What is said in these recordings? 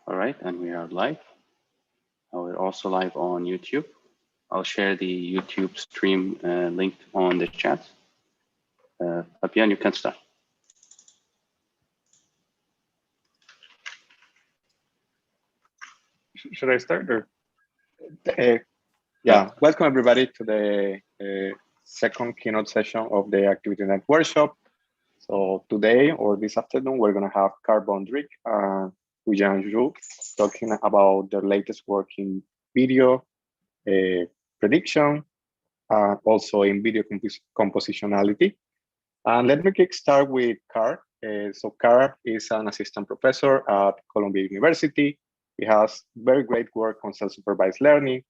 All right, and we are live. We're also live on YouTube. I'll share the YouTube stream link on the chat. Fabian, you can start. Should I start or? Yeah, welcome everybody to the second keynote session of the ActivityNet workshop. So today or this afternoon, we're going to have Carl Vondrick and Huijuan Xu talking about their latest work in video prediction, also in video compositionality. And let me kickstart with Carl. So Carl is an assistant professor at Columbia University. He has very great work on self-supervised learning,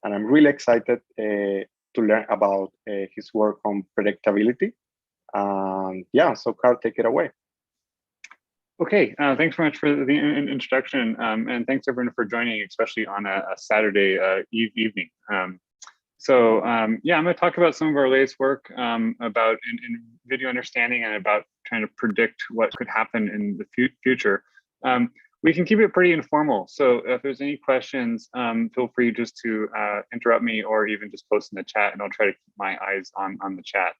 and I'm really excited to learn about his work on predictability. Yeah, so Carl, take it away. Okay, thanks very much for the introduction, and thanks everyone for joining, especially on a Saturday evening. Yeah, I'm going to talk about some of our latest work about in video understanding and about trying to predict what could happen in the future. We can keep it pretty informal. So if there's any questions, feel free just to interrupt me or even just post in the chat, and I'll try to keep my eyes on the chat.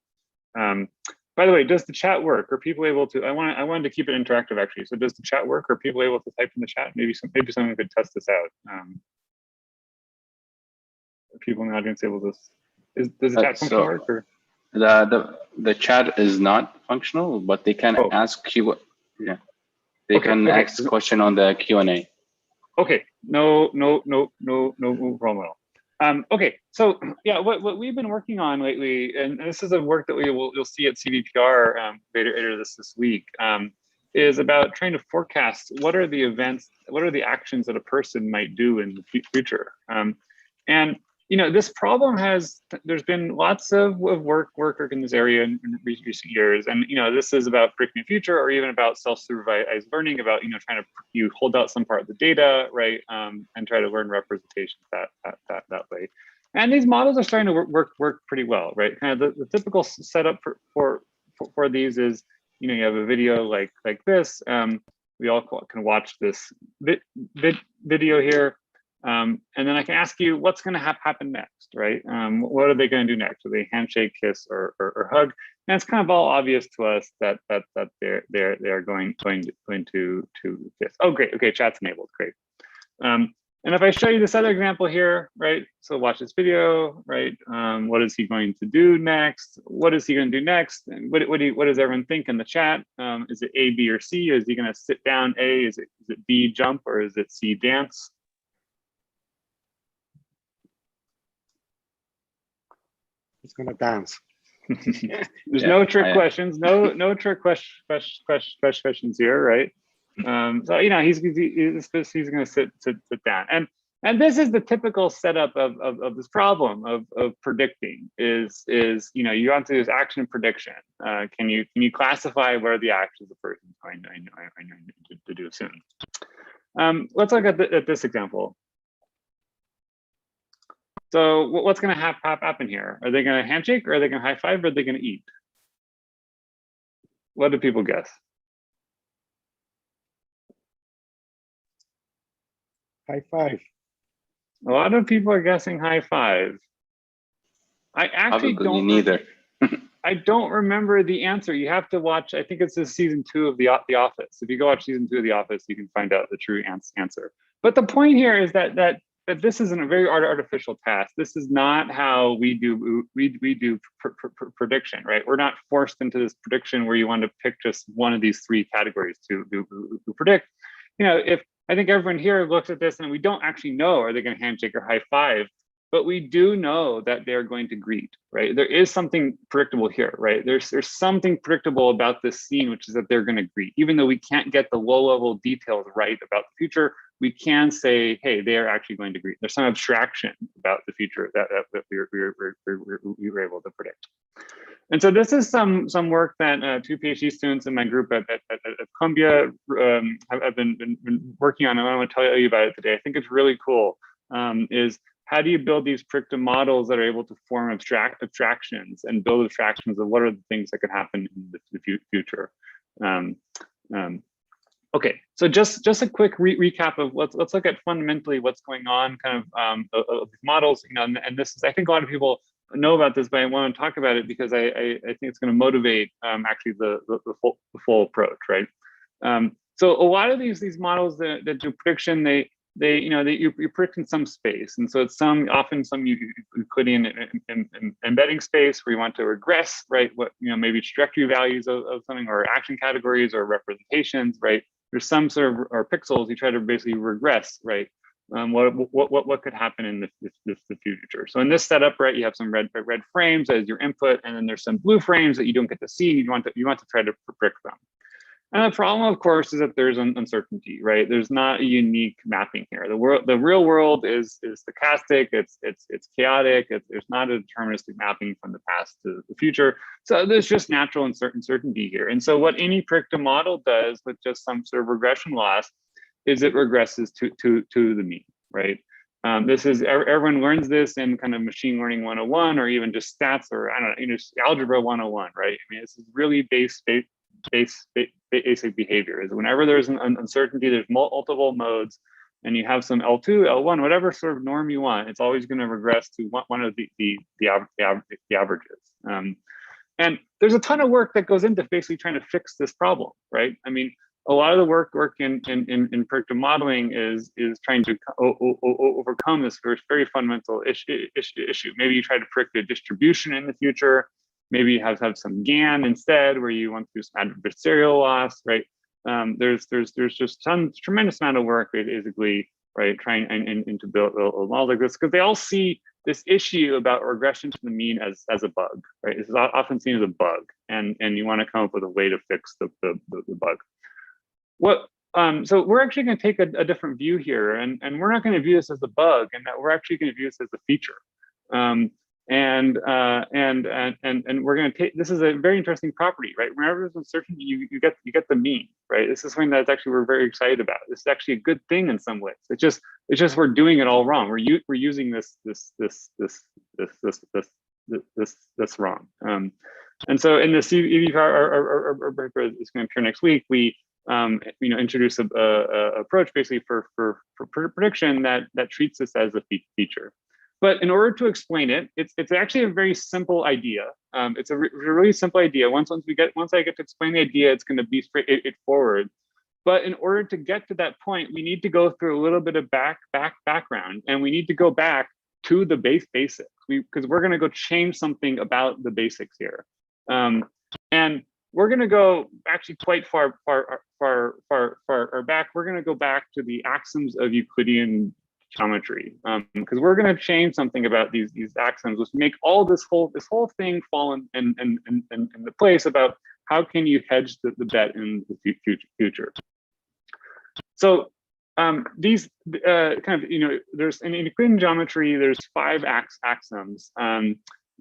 By the way, does the chat work? Are people able to? I wanted to keep it interactive actually. So does the chat work? Are people able to type in the chat? Maybe someone could test this out. Are people in the audience able to? Does the chat function work? Or? The chat is not functional, but they can ask you. Yeah. They can ask a question on the Q&A. Okay, no problem at all. Okay, so yeah, what we've been working on lately, and this is a work that you'll see at CVPR later this week, is about trying to forecast what are the events, what are the actions that a person might do in the future. And you know, this problem there's been lots of work in this area in recent years. And, you know, this is about predicting the future or even about self-supervised learning, about, you know, trying to hold out some part of the data, right? And try to learn representations that way. And these models are starting to work pretty well, right? Kind of the typical setup for these is, you know, you have a video like this. We all can watch this video here. And then I can ask you what's going to happen next, right? What are they going to do next? Are they handshake, kiss, or hug? And it's kind of all obvious to us that they're going to kiss. Oh, great. Okay, chat's enabled. Great. And if I show you this other example here, right? So watch this video, right? What is he going to do next? What is he going to do next? And what does everyone think in the chat? Is it A, B, or C? Is he going to sit down? A? Is it B, jump, or is it C, dance? He's gonna dance. There's no trick questions. No trick questions here, right? So you know he's gonna sit down, and this is the typical setup of this problem of predicting is you know you want to do this action prediction. Can you classify where the actions the person's going to do soon? Let's look at this example. So what's going to happen here? Are they going to handshake, or are they going to high five, or are they going to eat? What do people guess? High five. A lot of people are guessing high five. I actually neither. I don't remember the answer. You have to watch. I think it's the season 2 of The Office. If you go watch season 2 of The Office, you can find out the true answer. But the point here is that this isn't a very artificial task. This is not how we do prediction, right? We're not forced into this prediction where you want to pick just one of these 3 categories to predict. You know, if I think everyone here looks at this and we don't actually know, are they going to handshake or high five? But we do know that they're going to greet, right? There is something predictable here, right? There's something predictable about this scene, which is that they're going to greet. Even though we can't get the low-level details right about the future, we can say, hey, they are actually going to greet. There's some abstraction about the future that we were able to predict. And so this is some work that 2 PhD students in my group at Columbia have been working on, and I want to tell you about it today. I think it's really cool. Is how do you build these predictive models that are able to form abstractions and build abstractions of what are the things that could happen in the future? Okay, so just a quick recap of let's look at fundamentally what's going on, kind of these models, you know, and this is, I think a lot of people know about this, but I want to talk about it because I think it's going to motivate actually the full approach, right? So a lot of these models that do prediction, you predict in some space, and so it's often some Euclidean embedding space where you want to regress, right? What, you know, maybe trajectory values of something, or action categories, or representations, right? There's some sort of, or pixels, you try to basically regress, right? What could happen in the future? So in this setup, right, you have some red frames as your input, and then there's some blue frames that you don't get to see. You want to try to predict them. And the problem, of course, is that there's uncertainty, right? There's not a unique mapping here. The real world is stochastic. It's chaotic. There's not a deterministic mapping from the past to the future. So there's just natural uncertainty here. And so what any predictive model does with just some sort of regression loss is it regresses to the mean, right? This is, everyone learns this in kind of machine learning 101, or even just stats, or I don't know, you know, algebra 101, right? I mean, this is really basic behavior. Is whenever there's an uncertainty, there's multiple modes, and you have some L2, L1, whatever sort of norm you want, it's always going to regress to one of the averages. And there's a ton of work that goes into basically trying to fix this problem, right? I mean, a lot of the work in predictive modeling is trying to overcome this very fundamental issue. Maybe you try to predict a distribution in the future. Maybe you have some GAN instead, where you want to do some adversarial loss, right? There's just tremendous amount of work, basically, right, trying and to build a model like this, because they all see this issue about regression to the mean as a bug, right? This is often seen as a bug, and you want to come up with a way to fix the bug. So we're actually going to take a different view here, and we're not going to view this as a bug, and that we're actually going to view this as a feature. And we're going to take, this is a very interesting property, right? Whenever there's uncertainty, you get the mean, right? This is something that's actually we're very excited about. This is actually a good thing in some ways. It's just we're doing it all wrong. We're using this wrong. And so in the CVPR is going to appear next week, we introduce a approach basically for prediction that treats this as a feature. But in order to explain it, it's actually a very simple idea. It's a really simple idea. Once I get to explain the idea, it's going to be straightforward. But in order to get to that point, we need to go through a little bit of background, and we need to go back to the basics, because we're going to go change something about the basics here. And we're going to go actually quite far back. We're going to go back to the axioms of Euclidean geometry, because we're going to change something about these axioms, which make all this whole thing fall in the place about how can you hedge the bet in the future. So these kind of, there's in Euclidean geometry, there's 5 axioms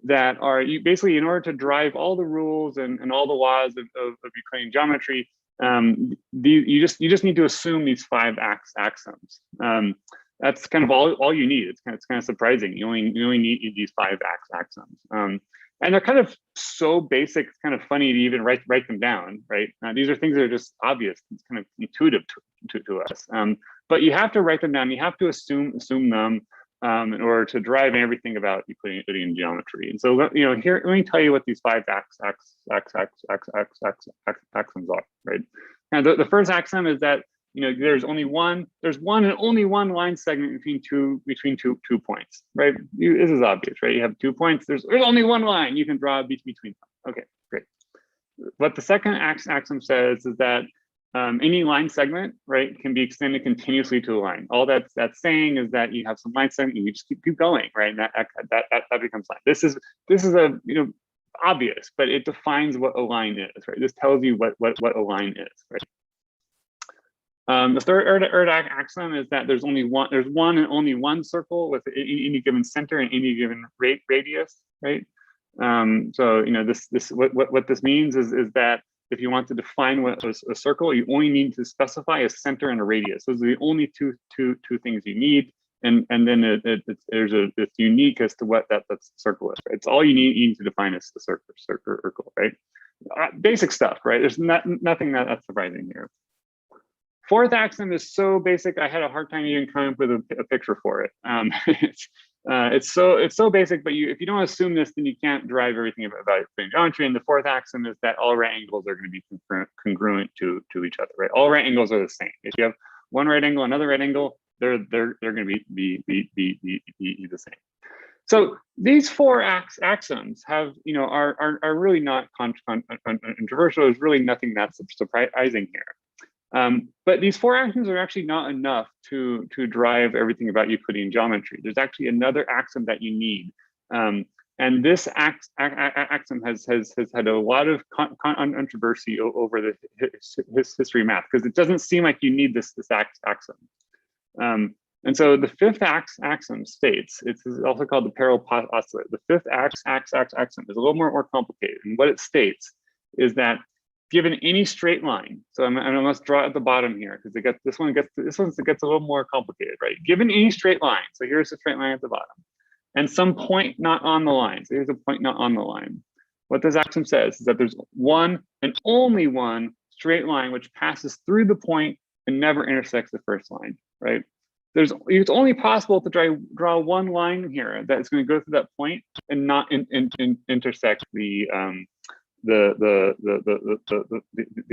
that are basically, in order to drive all the rules and all the laws of Euclidean geometry, you just need to assume these 5 axioms. That's kind of all you need. It's kind of surprising. You only need these 5 axioms, and they're kind of so basic. It's kind of funny to even write them down, right? These are things that are just obvious. It's kind of intuitive to us, but you have to write them down. You have to assume them in order to drive everything about Euclidean geometry. And so, here, let me tell you what these 5 axioms are, right? And the first axiom is that there's one and only one line segment between two points, right? This is obvious, right? You have 2 points. There's only one line you can draw between them. Okay, great. What the second axiom says is that any line segment, right, can be extended continuously to a line. All that's saying is that you have some line segment, you just keep going, right? And that becomes line. This is a obvious, but it defines what a line is, right? This tells you what a line is, right? The third axiom is that there's one and only one circle with any given center and any given radius, right? So what this means is that if you want to define what a circle, you only need to specify a center and a radius. Those are the only two things you need, and then it's unique as to what that circle is. Right? It's all you need to define a circle, right? Basic stuff, right? There's nothing that's surprising here. Fourth axiom is so basic, I had a hard time even coming up with a picture for it. It's so basic, but if you don't assume this, then you can't derive everything about Euclidean geometry. And the fourth axiom is that all right angles are going to be congruent to each other, right? All right angles are the same. If you have one right angle, another right angle, they're going to be the same. So these four axioms have, are really not controversial. There's really nothing that's surprising here. But these four axioms are actually not enough to drive everything about Euclidean geometry. There's actually another axiom that you need. And this axiom has had a lot of controversy over the history of math, because it doesn't seem like you need this axiom. And so the fifth axiom states, it's also called the parallel postulate. The fifth axiom is a little more complicated. And what it states is that given any straight line, so I'm gonna draw at the bottom here, because this one gets a little more complicated, right? Given any straight line, so here's a straight line at the bottom, and some point not on the line. So here's a point not on the line. What this axiom says is that there's one and only one straight line which passes through the point and never intersects the first line, right? It's only possible to draw one line here that's going to go through that point and not intersect the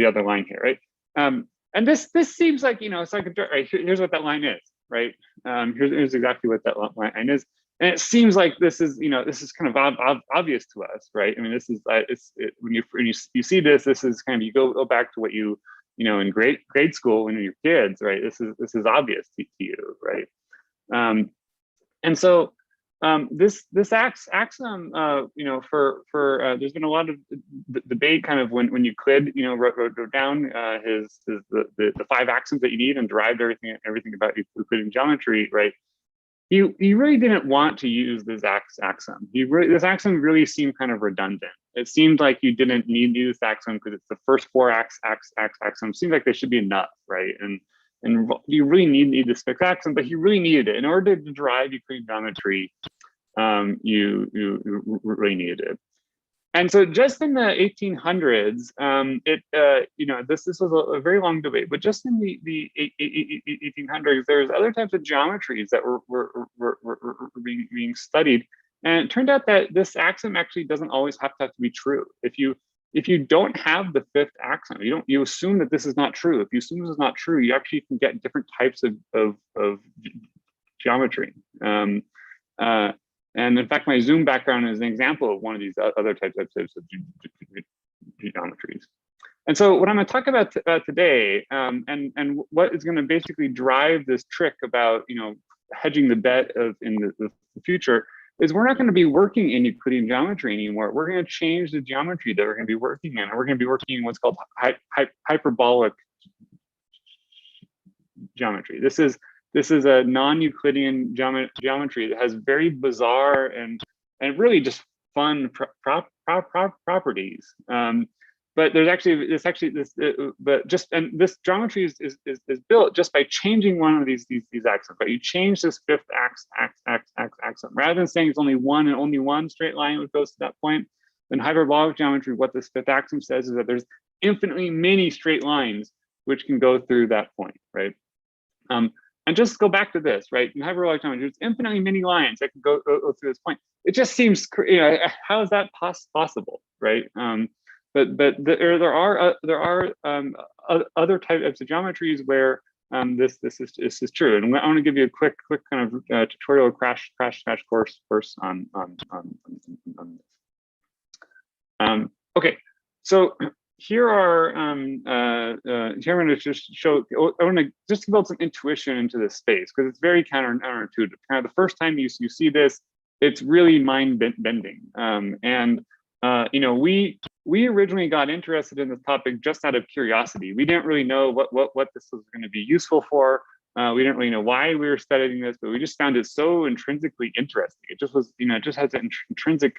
other line here, right? And this seems like, it's like right, here's what that line is, right? Here's exactly what that line is, and it seems like this is kind of obvious to us, right? I mean, this is when you see this is kind of, you go back to what in grade school when you're kids, right? This is obvious to you, right? And so this axiom, there's been a lot of debate kind of when Euclid, wrote down the five axioms that you need and derived everything about Euclidean geometry, right? He really didn't want to use this axiom. This axiom really seemed kind of redundant. It seemed like you didn't need to use this axiom because it's the first four axioms. Seems like they should be enough, right? And you really need this fixed axiom, but he really needed it in order to derive Euclidean geometry. You really needed it. And so just in the 1800s, this was a very long debate, but just in the 1800s, there was other types of geometries that were being studied. And it turned out that this axiom actually doesn't always have to be true. If you don't have the fifth axiom, you assume that this is not true. If you assume this is not true, you actually can get different types of geometry. And in fact, my Zoom background is an example of one of these other types of geometries. And so what I'm going to talk about today, and what is going to basically drive this trick about hedging the bet in the future, is we're not going to be working in Euclidean geometry anymore. We're going to change the geometry that we're going to be working in. And we're going to be working in what's called hyperbolic geometry. This is a non-Euclidean geometry that has very bizarre and really just fun properties. But there's this geometry is built just by changing one of these axioms. But you change this fifth axiom rather than saying it's only one and only one straight line which goes to that point. In hyperbolic geometry, what this fifth axiom says is that there's infinitely many straight lines which can go through that point, right? And just go back to this, right? In hyperbolic geometry, there's infinitely many lines that can go through this point. It just seems, how is that possible, right? But there are other types of geometries where this is true. And I want to give you a quick kind of tutorial crash course on this. Okay, so here are here I'm going to just show. I want to just build some intuition into this space because it's very counterintuitive. Kind of the first time you see this, it's really mind bending. We originally got interested in this topic just out of curiosity. We didn't really know what this was going to be useful for. We didn't really know why we were studying this, but we just found it so intrinsically interesting. It just was, it just has an intrinsic.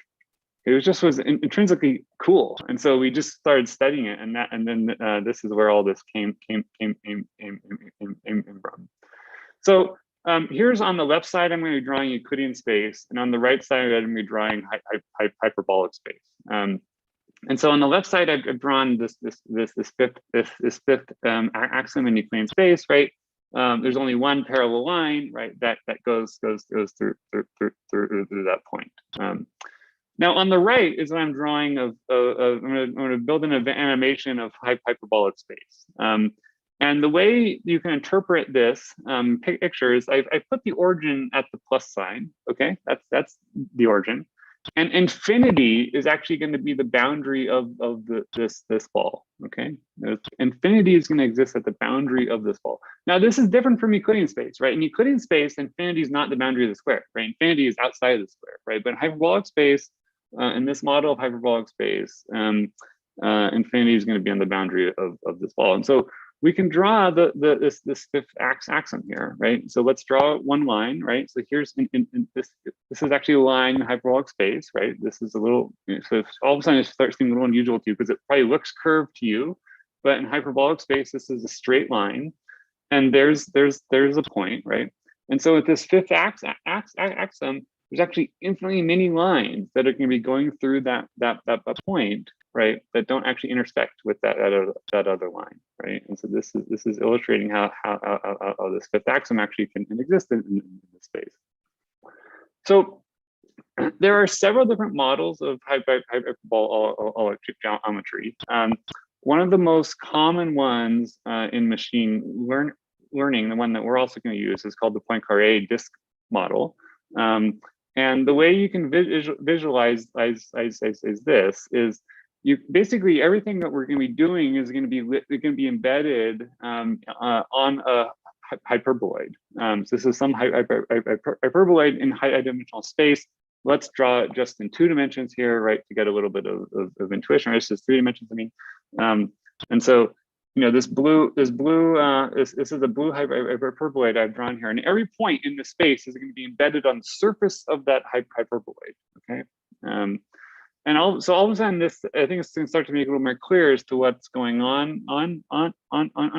It was intrinsically cool, and so we just started studying it, and then this is where all this came from. So here's on the left side, I'm going to be drawing Euclidean space, and on the right side, I'm going to be drawing hyperbolic space. And so on the left side, I've drawn this fifth axiom in Euclidean space, right? There's only one parallel line, right? That goes through that point. Now on the right is what I'm drawing of I'm going to build an animation of hyperbolic space. And the way you can interpret this picture is I put the origin at the plus sign. Okay, that's the origin. And infinity is actually going to be the boundary of this ball. Okay, infinity is going to exist at the boundary of this ball. Now this is different from Euclidean space, right? In Euclidean space, infinity is not the boundary of the square, right? Infinity is outside of the square, right? But in hyperbolic space, in this model of hyperbolic space, infinity is going to be on the boundary of this ball. And so we can draw this fifth axiom here, right? So let's draw one line, right? So here's this is actually a line in hyperbolic space, right? This is a little, so all of a sudden it starts seeming a little unusual to you because it probably looks curved to you, but in hyperbolic space, this is a straight line, and there's a point, right? And so with this fifth axiom, there's actually infinitely many lines that are going to be going through that point, right? That don't actually intersect with that other line, right? And so this is illustrating how this fifth axiom actually can exist in this space. So there are several different models of hyperbolic geometry. One of the most common ones in machine learning, the one that we're also going to use, is called the Poincaré disk model. And the way you can visualize this is you basically everything that we're going to be doing is going to be embedded on a hyperboloid. So this is some hyperboloid in high dimensional space. Let's draw it just in 2 dimensions here, right, to get a little bit of intuition. Right? This is 3 dimensions, I mean. And so, you know, this is the blue hyperboloid I've drawn here, and every point in the space is going to be embedded on the surface of that hyperboloid. Okay, so all of a sudden, this, I think it's going to start to make a little more clear as to what's going on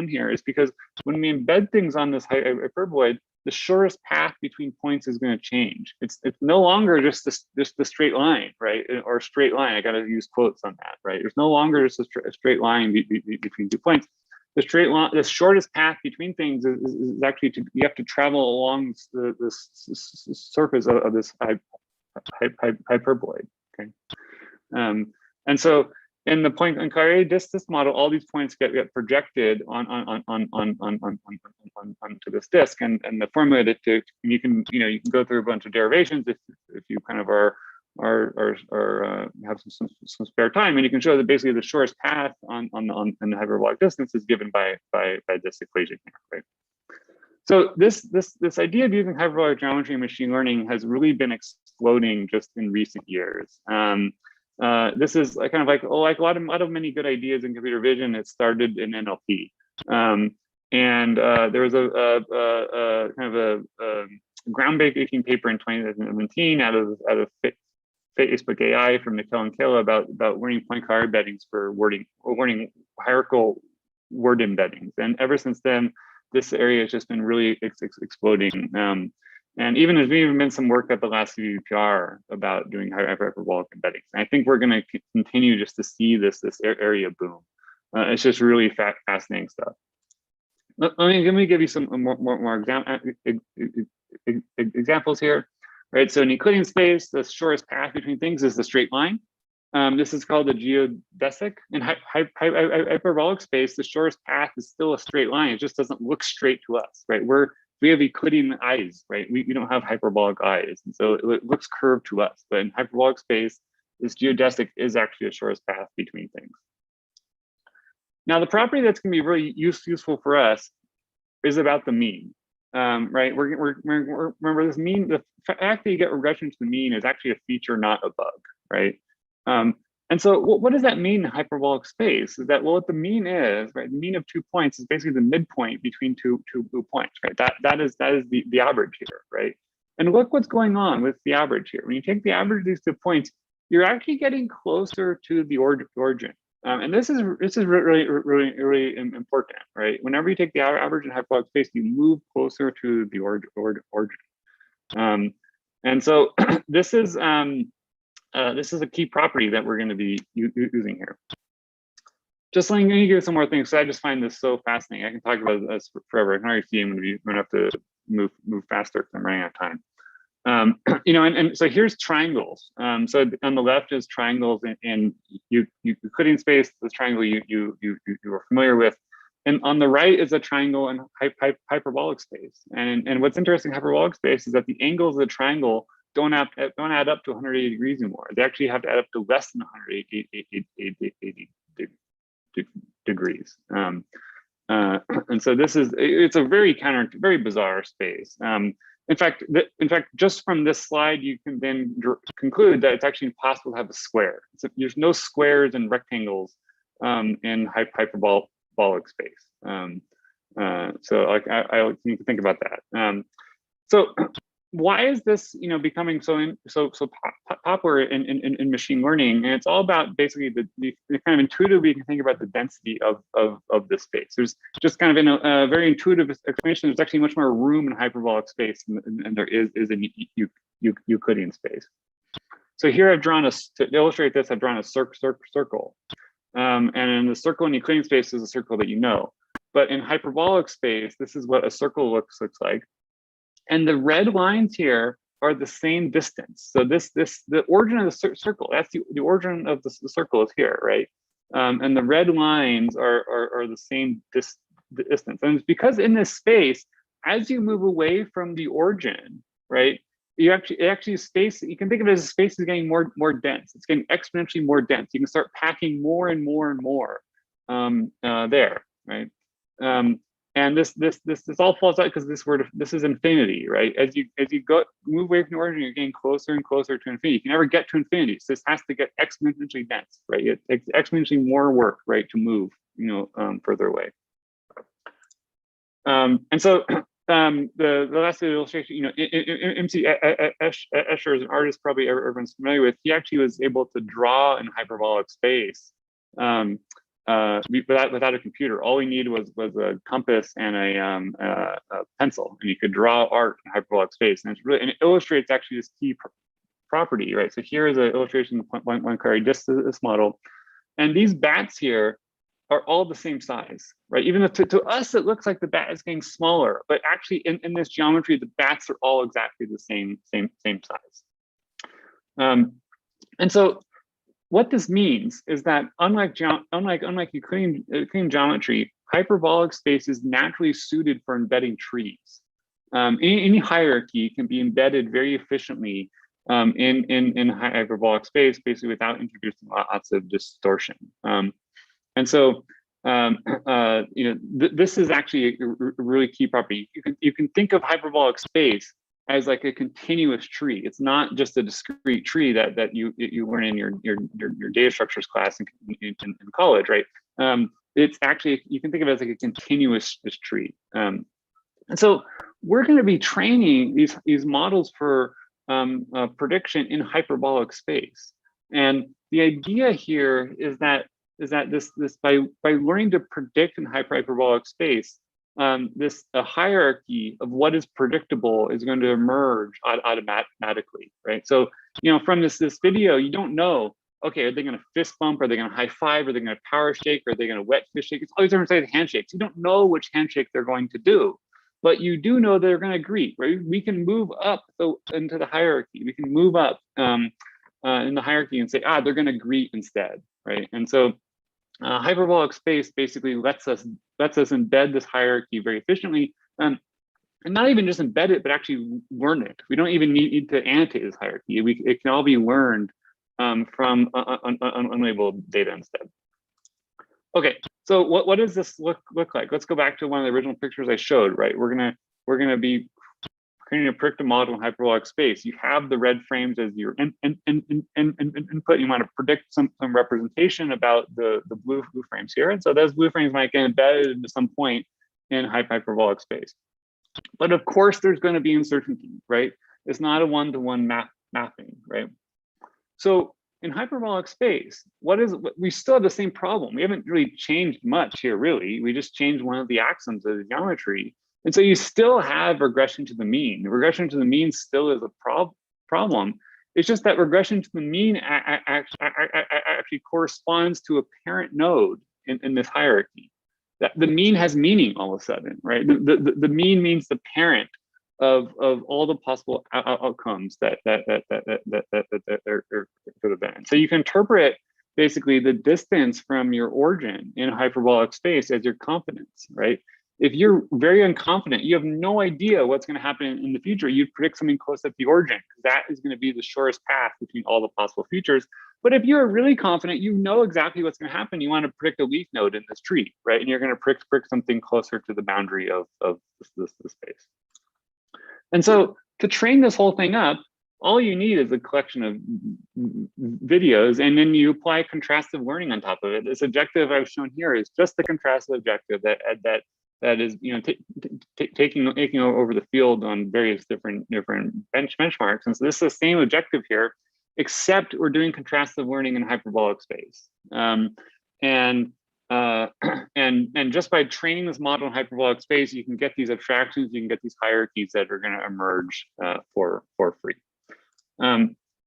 here, is because when we embed things on this hyperboloid, the shortest path between points is going to change. It's no longer just the straight line, right? Or straight line. I got to use quotes on that, right? There's no longer just a straight line between 2 points. The straight line, the shortest path between things is actually you have to travel along the surface of this hyperboloid. Okay, and so in the Poincaré disk model, all these points get projected onto this disk, and the formula that you can go through a bunch of derivations if you kind of have some spare time, and you can show that basically the shortest path on the hyperbolic distance is given by this equation here, right? So this idea of using hyperbolic geometry in machine learning has really been exploding just in recent years. This is kind of like a lot of many good ideas in computer vision. It started in NLP, and there was a kind of a groundbreaking paper in 2017 out of Facebook AI from Mikkel and Kayla about learning Poincaré embeddings for learning hierarchical word embeddings, and ever since then, this area has just been really exploding. And there's even been some work at the last CVPR about doing hyperbolic embeddings. And I think we're going to continue just to see this area boom. It's just really fascinating stuff. Let me give you some more examples here. Right, so in Euclidean space, the shortest path between things is the straight line. This is called the geodesic. In hyperbolic space, the shortest path is still a straight line. It just doesn't look straight to us, right? We have Euclidean eyes, right? We don't have hyperbolic eyes, and so it looks curved to us. But in hyperbolic space, this geodesic is actually the shortest path between things. Now, the property that's going to be really useful for us is about the mean. Right, remember this mean, the fact that you get regression to the mean is actually a feature, not a bug, right? And so what does that mean in hyperbolic space? Is that, well, what the mean is, right? The mean of 2 points is basically the midpoint between two points, right? That is the average here, right? And look what's going on with the average here. When you take the average of these 2 points, you're actually getting closer to the origin. And this is really important, right? Whenever you take the average in hyperbolic space, you move closer to the origin. And so this is this is a key property that we're going to be using here. Just let me give some more things. So I just find this so fascinating. I can talk about this forever. I can already see I'm going to have to move faster because I'm running out of time. You know, and so here's triangles. So on the left is triangles in Euclidean space. This triangle you are familiar with, and on the right is a triangle in hyperbolic space. And what's interesting in hyperbolic space is that the angles of the triangle don't add up to 180 degrees anymore. They actually have to add up to less than 180 degrees. And so it's a very bizarre space. In fact, just from this slide, you can then conclude that it's actually impossible to have a square. So there's no squares and rectangles in hyperbolic space. So like I need to think about that. So why is this, you know, becoming so popular in machine learning? And it's all about basically the kind of intuitively you can think about the density of this space. There's just kind of in a very intuitive explanation, there's actually much more room in hyperbolic space than there is in Euclidean space. So here I've drawn to illustrate this, I've drawn a circle. And in the circle in Euclidean space is a circle that you know. But in hyperbolic space, this is what a circle looks like. And the red lines here are the same distance. So the origin of the circle, that's the origin of the circle is here, right? And the red lines are the same distance. And it's because in this space, as you move away from the origin, right? You actually space, you can think of it as space is getting more dense. It's getting exponentially more dense. You can start packing more and more and more there, right? And this all falls out because this is infinity, right? As you move away from the origin, you're getting closer and closer to infinity. You can never get to infinity, so this has to get exponentially dense, right? It takes exponentially more work, right, to move, you know, further away. And so the last illustration, you know, MC Escher is an artist probably everyone's familiar with. He actually was able to draw in hyperbolic space. Without a computer, all we needed was a compass and a pencil, and you could draw art in hyperbolic space. And it illustrates actually this key property, right? So here is an illustration of the Poincare distance model, and these bats here are all the same size, right? Even though to us it looks like the bat is getting smaller, but actually in this geometry, the bats are all exactly the same size. And so what this means is that unlike Euclidean geometry, hyperbolic space is naturally suited for embedding trees. Any hierarchy can be embedded very efficiently in hyperbolic space, basically without introducing lots of distortion. And so, you know, this is actually a really key property. You can think of hyperbolic space as like a continuous tree. It's not just a discrete tree that you learn in your data structures class in college, right? It's actually, you can think of it as like a continuous tree. And so we're going to be training these models for prediction in hyperbolic space. And the idea here is that this by learning to predict in hyperbolic space, this hierarchy of what is predictable is going to emerge automatically, right? So, you know, from this video, you don't know, okay, are they going to fist bump? Are they going to high five? Are they going to power shake? Are they going to wet fish shake? It's all these different types of handshakes. You don't know which handshake they're going to do, but you do know they're going to greet, right? We can move up into the hierarchy. We can move up in the hierarchy and say, they're going to greet instead, right? And so hyperbolic space basically lets us embed this hierarchy very efficiently, and not even just embed it, but actually learn it. We don't even need to annotate this hierarchy. It can all be learned from unlabeled data instead. Okay, so what does this look like? Let's go back to one of the original pictures I showed. Right, we're gonna be creating a predictive model in hyperbolic space. You have the red frames as your input. You want to predict some representation about the blue frames here. And so those blue frames might get embedded into some point in hyperbolic space. But of course, there's going to be uncertainty, right? It's not a one-to-one mapping, right? So in hyperbolic space, we still have the same problem. We haven't really changed much here, really. We just changed one of the axioms of the geometry. And so you still have regression to the mean. The regression to the mean still is a problem. It's just that regression to the mean actually corresponds to a parent node in this hierarchy. That the mean has meaning all of a sudden, right? The mean means the parent of all the possible outcomes that could have been. So you can interpret basically the distance from your origin in hyperbolic space as your confidence, right? If you're very unconfident, you have no idea what's going to happen in the future, you'd predict something close at the origin, because that is going to be the shortest path between all the possible futures. But if you're really confident, you know exactly what's going to happen. You want to predict a leaf node in this tree, right? And you're going to predict something closer to the boundary of the space. And so to train this whole thing up, all you need is a collection of videos, and then you apply contrastive learning on top of it. This objective I've shown here is just the contrastive objective that is, you know, taking over the field on various different benchmarks. And so this is the same objective here, except we're doing contrastive learning in hyperbolic space. And just by training this model in hyperbolic space, you can get these abstractions, you can get these hierarchies that are going to emerge for free.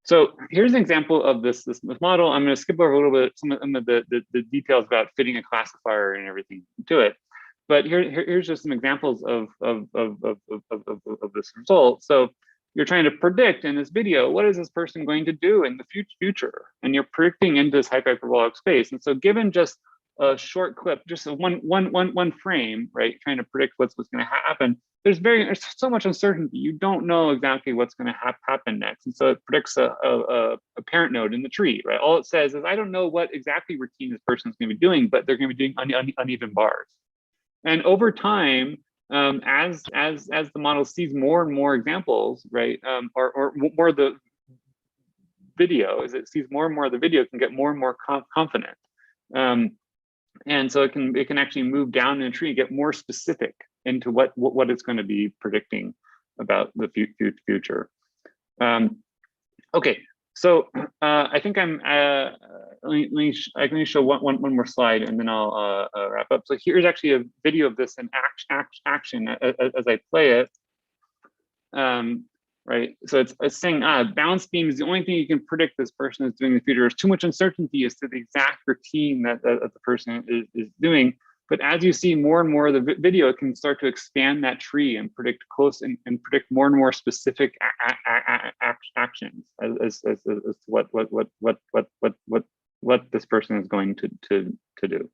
So here's an example of this model. I'm going to skip over a little bit some of the details about fitting a classifier and everything to it. But here's just some examples of this result. So you're trying to predict in this video, what is this person going to do in the future? And you're predicting into this hyperbolic space. And so given just a short clip, just a one frame, right, trying to predict what's going to happen, there's so much uncertainty. You don't know exactly what's going to happen next. And so it predicts a parent node in the tree, right? All it says is, I don't know what exactly routine this person is going to be doing, but they're going to be doing uneven bars. And over time, as the model sees more and more examples, right, or more of the video, as it sees more and more of the video, it can get more and more confident. And so it can actually move down in a tree and get more specific into what it's going to be predicting about the future. Okay, so I think let me show one more slide, and then I'll wrap up. So here's actually a video of this in action as I play it. Right, so it's saying balance beam is the only thing you can predict this person is doing in the future. There's too much uncertainty as to the exact routine that the person is doing. But as you see more and more of the video, it can start to expand that tree and predict close and predict more and more specific actions as to what this person is going to do.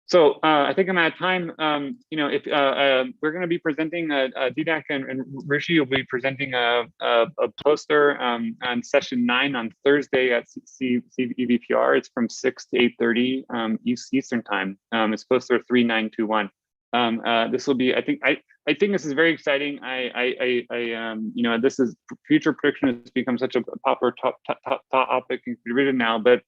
So I think I'm out of time. You know, if we're going to be presenting, Didak and Rishi will be presenting a poster on session 9 on Thursday at CVPR. It's from 6 to 8:30 Eastern time. It's poster 3921. This will be, I think this is very exciting. You know, this is future prediction has become such a popular topic in computer vision now, but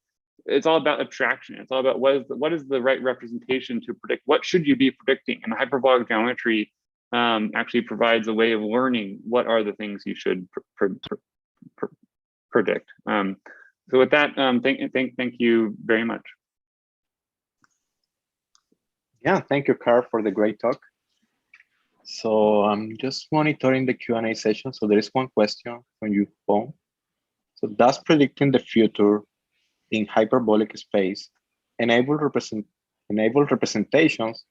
it's all about abstraction. It's all about what is the right representation to predict. What should you be predicting? And the hyperbolic geometry actually provides a way of learning what are the things you should predict. So with that, thank you very much. Yeah, thank you, Carl, for the great talk. So I'm just monitoring the Q&A session. So there is one question from your phone. So does predicting the future in hyperbolic space enable representations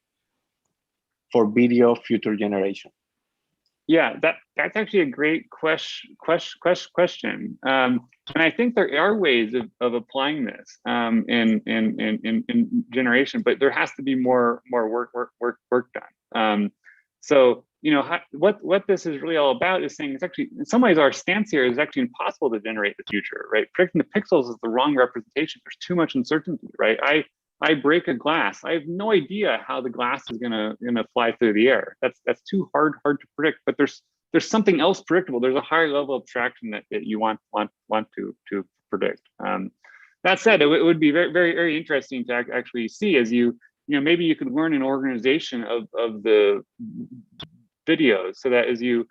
for video future generation? Yeah, that's actually a great question. And I think there are ways of applying this in generation, but there has to be more work done. So you know what this is really all about is saying it's actually, in some ways, our stance here is actually impossible to generate the future, right? Predicting the pixels is the wrong representation. There's too much uncertainty, right? I break a glass. I have no idea how the glass is gonna fly through the air. That's too hard to predict. But there's something else predictable. There's a higher level of abstraction that you want to predict. That said, it would be very interesting to actually see as you know, maybe you could learn an organization of the videos, so that as you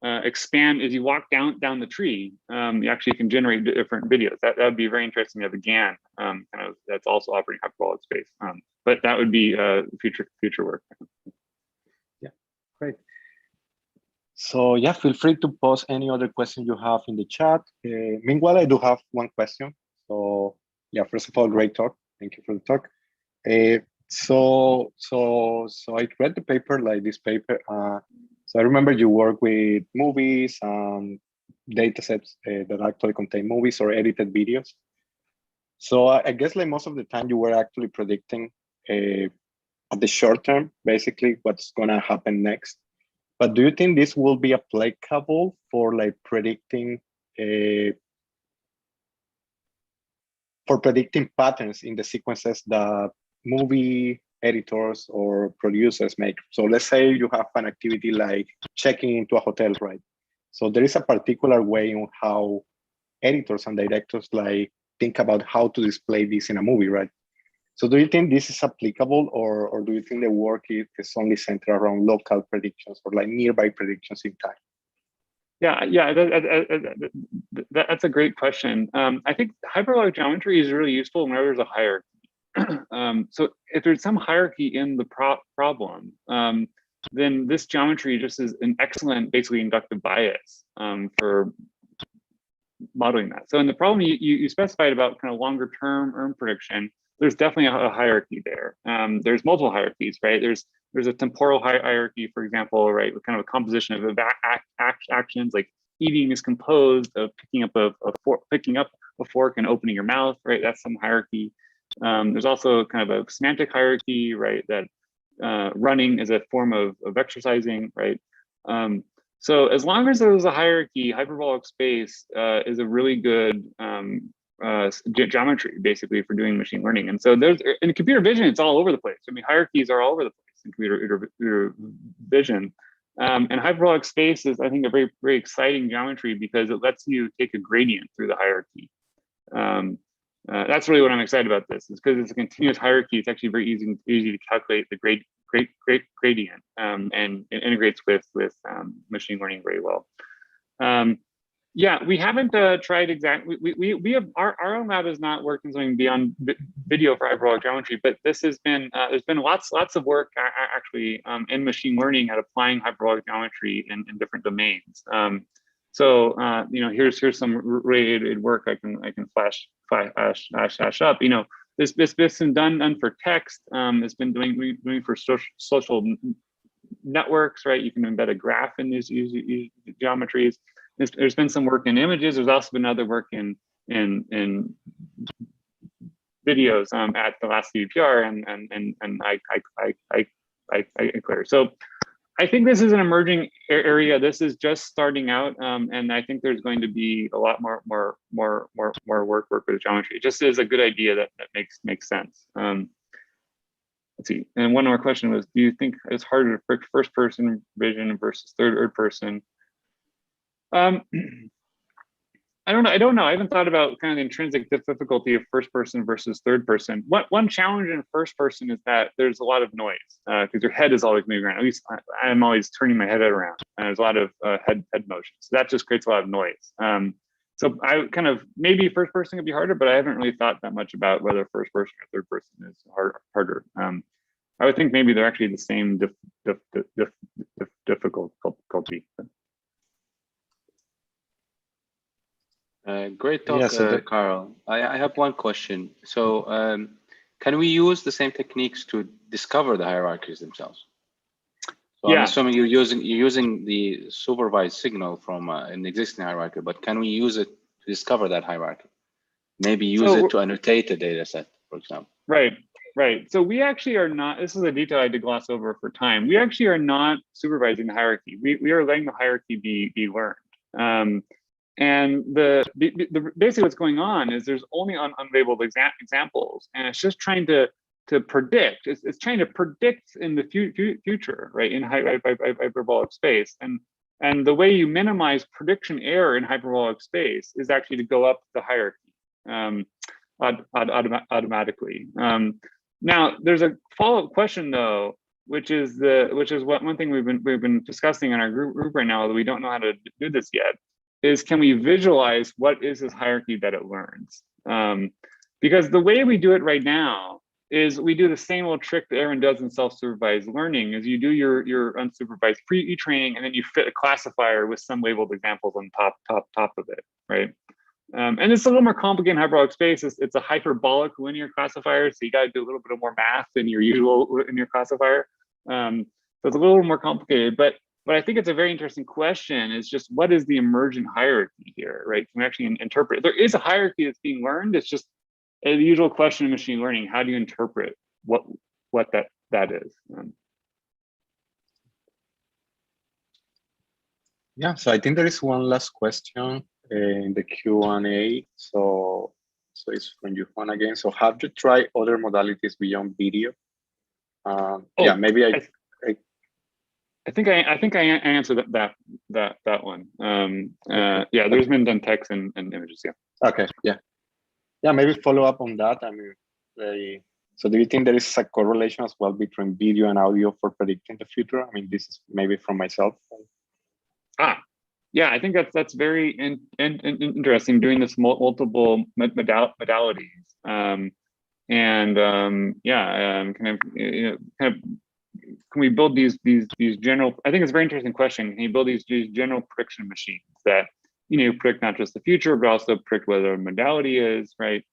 expand, as you walk down the tree, you actually can generate different videos. That would be very interesting to have a GAN kind of that's also operating hyperbolic space. But that would be future work. Yeah, great. So yeah, feel free to post any other question you have in the chat. Meanwhile, I do have one question. So yeah, first of all, great talk. Thank you for the talk. So I read the paper, like this paper. So I remember you work with movies and data sets that actually contain movies or edited videos. So I guess like most of the time you were actually predicting at the short term, basically what's gonna happen next. But do you think this will be applicable for like predicting patterns in the sequences that movie editors or producers make? So let's say you have an activity like checking into a hotel, right? So there is a particular way on how editors and directors like think about how to display this in a movie, right? So do you think this is applicable, or do you think the work is only centered around local predictions or like nearby predictions in time? Yeah, that's a great question. I think hyperbolic geometry is really useful whenever there's a hierarchy. So if there's some hierarchy in the problem, then this geometry just is an excellent, basically inductive bias for modeling that. So in the problem you specified about kind of longer term prediction, there's definitely a hierarchy there. There's multiple hierarchies, right? There's a temporal hierarchy, for example, right, with kind of a composition of actions, like eating is composed of picking up a fork and opening your mouth, right? That's some hierarchy. There's also kind of a semantic hierarchy, right? That running is a form of exercising, right? So as long as there's a hierarchy, hyperbolic space is a really good geometry, basically, for doing machine learning. And so there's, in computer vision, it's all over the place. I mean, hierarchies are all over the place in computer vision. And hyperbolic space is, I think, a very, very exciting geometry because it lets you take a gradient through the hierarchy. That's really what I'm excited about this, is because it's a continuous hierarchy. It's actually very easy to calculate the gradient, and it integrates with machine learning very well. Yeah, we haven't tried exactly. We have our own lab has not worked in something beyond video for hyperbolic geometry, but this has been there's been lots of work actually in machine learning at applying hyperbolic geometry in different domains. So you know, here's some related work I can flash up. You know, this been done for text. It's been doing for social networks, right? You can embed a graph in these geometries. There's been some work in images. There's also been other work in videos at the last CVPR and I clear. So I think this is an emerging area. This is just starting out, and I think there's going to be a lot more work with geometry. It just is a good idea that makes sense. Let's see. And one more question was: do you think it's harder to predict first-person vision versus third-person? I don't know. I haven't thought about kind of the intrinsic difficulty of first person versus third person. One challenge in first person is that there's a lot of noise because your head is always moving around. At least I'm always turning my head around, and there's a lot of head motion. So that just creates a lot of noise. So I kind of, maybe first person could be harder, but I haven't really thought that much about whether first person or third person is harder. I would think maybe they're actually the same difficulty. Great talk, Yeah, Carl. I have one question. So can we use the same techniques to discover the hierarchies themselves? So Yeah. I'm assuming you're using the supervised signal from an existing hierarchy, but can we use it to discover that hierarchy? Maybe use it to annotate a data set, for example. Right. So we actually are not, this is a detail I did gloss over for time. We actually are not supervising the hierarchy. We are letting the hierarchy be learned. And basically what's going on is there's only unlabeled examples, and it's just trying to predict. It's trying to predict in the future, right, in hyperbolic space. And the way you minimize prediction error in hyperbolic space is actually to go up the hierarchy automatically. Now there's a follow-up question though, which is one thing we've been discussing in our group right now, although we don't know how to do this yet, is can we visualize what is this hierarchy that it learns? Because the way we do it right now is we do the same little trick that everyone does in self-supervised learning. Is you do your unsupervised pre-training, and then you fit a classifier with some labeled examples on top of it, right? And it's a little more complicated in hyperbolic space. It's a hyperbolic linear classifier, so you got to do a little bit more math than your usual in your classifier. So it's a little more complicated, but I think it's a very interesting question. Is just what is the emergent hierarchy here, right? Can we actually interpret? There is a hierarchy that's being learned. It's just the usual question in machine learning: how do you interpret what that is? Yeah, so I think there is one last question in the Q&A. So it's from Huijuan again. So have you tried other modalities beyond video? Yeah, maybe I think I answered that one. Yeah, there's been done text and images. Yeah. Okay. Yeah. Maybe follow up on that. I mean, so do you think there is a correlation as well between video and audio for predicting the future? I mean, this is maybe from myself. Yeah, I think that's very interesting, doing this multiple modalities. Can we build these general? I think it's a very interesting question. Can you build these general prediction machines that predict not just the future, but also predict whether a modality is right?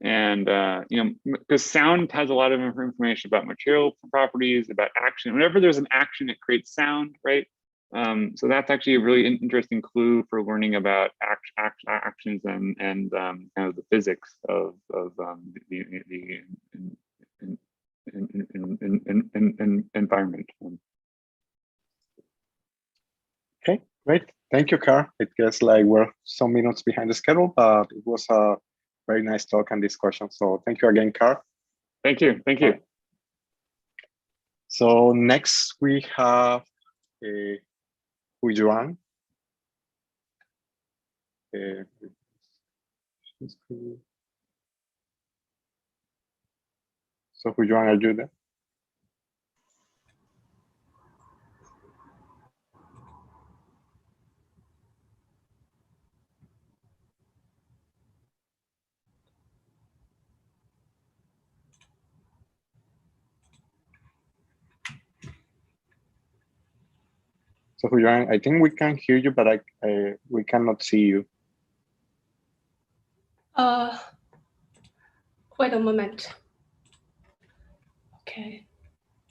Because sound has a lot of information about material properties, about action. Whenever there's an action, it creates sound, right? So that's actually a really interesting clue for learning about actions and kind of the physics of the environment. Okay, great. Thank you, Carl. I guess we're some minutes behind the schedule, but it was a very nice talk and discussion. So thank you again, Carl. Thank you. So next we have Huijuan. So Huijuan, are you there? So Huijuan, I think we can hear you, but we cannot see you. Wait a moment. Okay.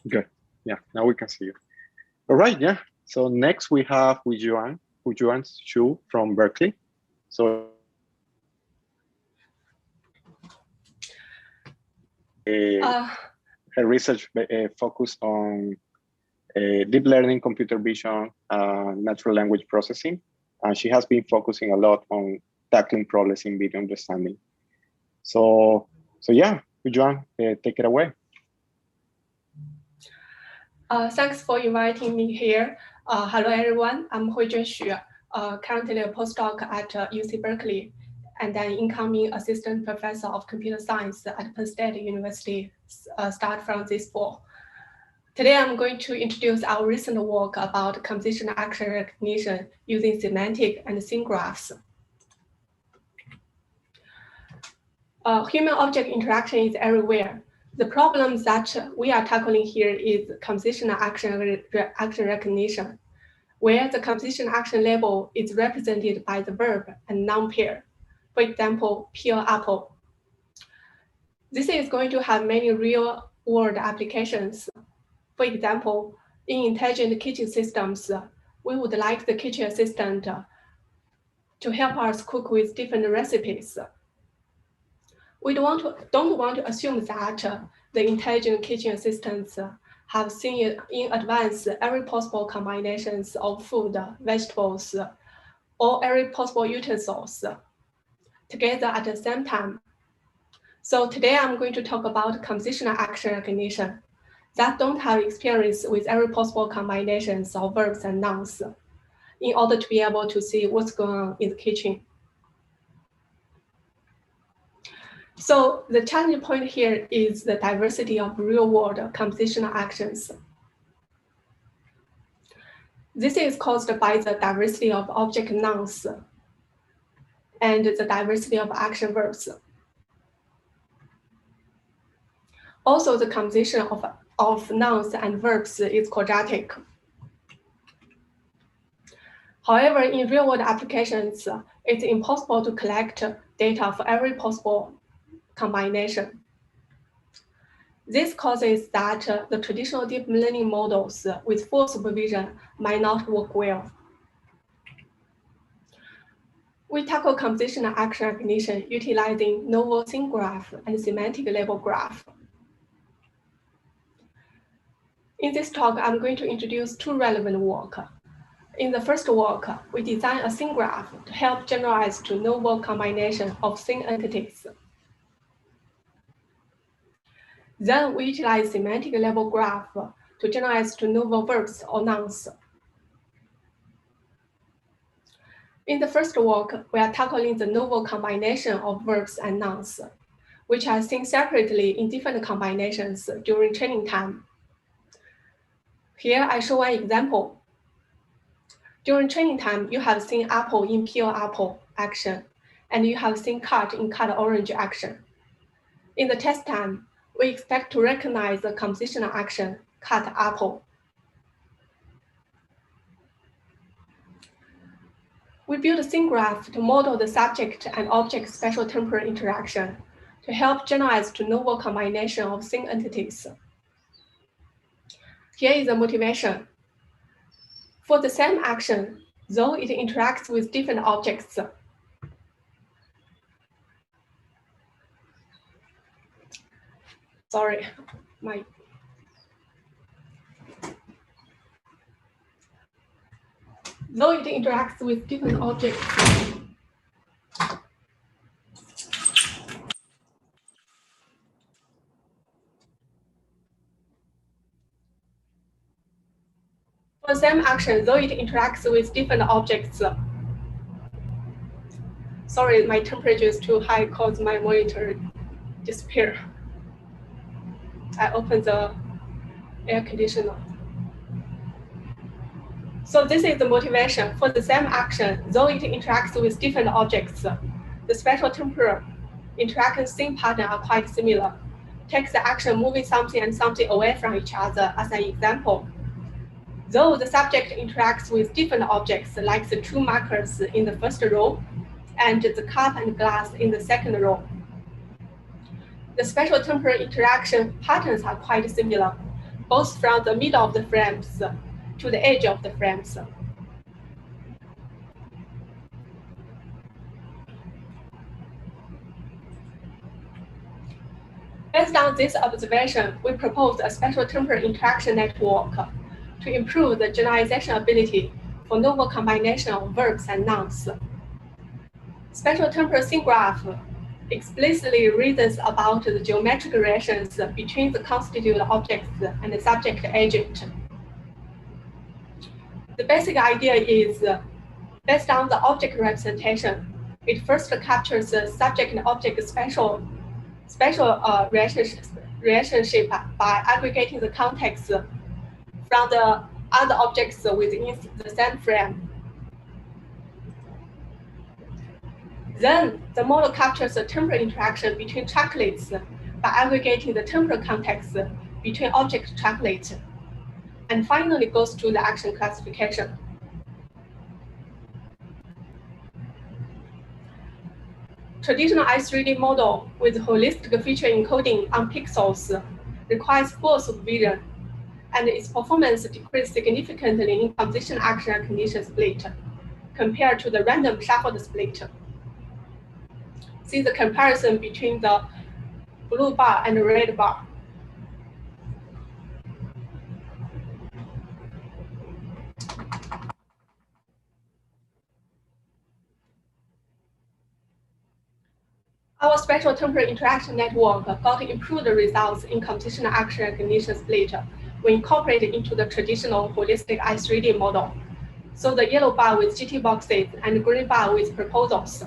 Good. Yeah, now we can see you. All right, yeah. So next we have Huijuan Xu from Berkeley. So her research focused on deep learning, computer vision, natural language processing. And she has been focusing a lot on tackling problems in video understanding. So yeah, Huijuan, take it away. Thanks for inviting me here. Hello, everyone. I'm Huijuan Xu, currently a postdoc at UC Berkeley, and an incoming assistant professor of computer science at Penn State University, start from this fall. Today, I'm going to introduce our recent work about compositional action recognition using semantic and scene graphs. Human-object interaction is everywhere. The problem that we are tackling here is compositional action recognition, where the compositional action label is represented by the verb and noun pair. For example, peel apple. This is going to have many real-world applications. For example, in intelligent kitchen systems, we would like the kitchen assistant to help us cook with different recipes. We don't want to assume that the intelligent kitchen assistants have seen in advance every possible combinations of food, vegetables, or every possible utensils together at the same time. So today I'm going to talk about compositional action recognition that don't have experience with every possible combinations of verbs and nouns in order to be able to see what's going on in the kitchen. So the challenge point here is the diversity of real-world compositional actions. This is caused by the diversity of object nouns and the diversity of action verbs. Also, the composition of nouns and verbs is quadratic. However, in real-world applications, it's impossible to collect data for every possible combination. This causes that the traditional deep learning models with full supervision might not work well. We tackle compositional action recognition utilizing novel scene graph and semantic label graph. In this talk, I'm going to introduce two relevant work. In the first work, we design a scene graph to help generalize to novel combination of scene entities. Then we utilize semantic label graph to generalize to novel verbs or nouns. In the first work, we are tackling the novel combination of verbs and nouns, which are seen separately in different combinations during training time. Here I show one example. During training time, you have seen apple in peel apple action, and you have seen cut in cut orange action. In the test time, we expect to recognize the compositional action, cut apple. We build a scene graph to model the subject and object spatial temporal interaction to help generalize to novel combination of scene entities. Here is the motivation. For the same action, though it interacts with different objects, though it interacts with different objects, for the same action, though it interacts with different objects. Sorry, my temperature is too high, cause my monitor disappear. I open the air conditioner. So this is the motivation. For the same action, though it interacts with different objects, the spatial temporal interaction scene pattern are quite similar. Take the action moving something and something away from each other as an example. Though the subject interacts with different objects, like the two markers in the first row and the cup and glass in the second row, the spatial temporal interaction patterns are quite similar, both from the middle of the frames to the edge of the frames. Based on this observation, we proposed a spatial temporal interaction network to improve the generalization ability for novel combination of verbs and nouns. Spatial temporal scene graph explicitly reasons about the geometric relations between the constituted objects and the subject agent. The basic idea is, based on the object representation, it first captures the subject and object spatial relationship by aggregating the context from the other objects within the same frame. Then the model captures the temporal interaction between tracklets by aggregating the temporal context between object tracklets, and finally goes to the action classification. Traditional I3D model with holistic feature encoding on pixels requires full supervision, and its performance decreased significantly in composition action recognition split compared to the random shuffled split. See the comparison between the blue bar and the red bar. Our spatial temporal interaction network got improved results in compositional action recognition split when incorporated into the traditional holistic I3D model. So the yellow bar with GT boxes and the green bar with proposals.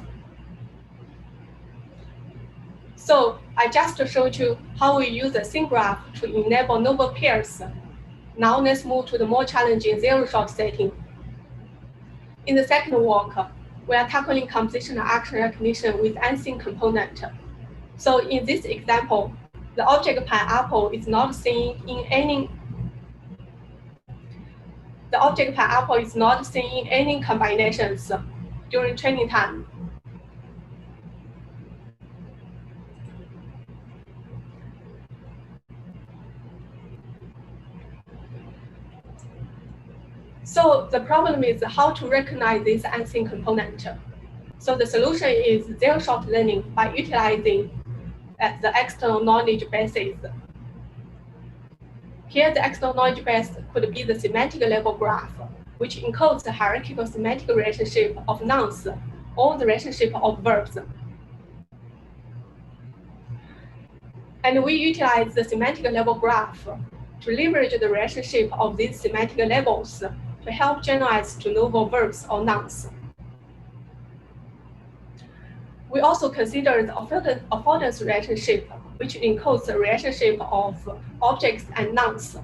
So I just showed you how we use the scene graph to enable novel pairs. Now let's move to the more challenging zero-shot setting. In the second work, we are tackling compositional action recognition with unseen component. So in this example, The object pineapple is not seen in any. The object pineapple is not seen in any combinations during training time. So the problem is how to recognize this unseen component. So the solution is zero-shot learning by utilizing the external knowledge bases. Here, the external knowledge base could be the semantic level graph, which encodes the hierarchical semantic relationship of nouns or the relationship of verbs. And we utilize the semantic level graph to leverage the relationship of these semantic levels to help generalize to novel verbs or nouns. We also consider the affordance relationship, which encodes the relationship of objects and nouns.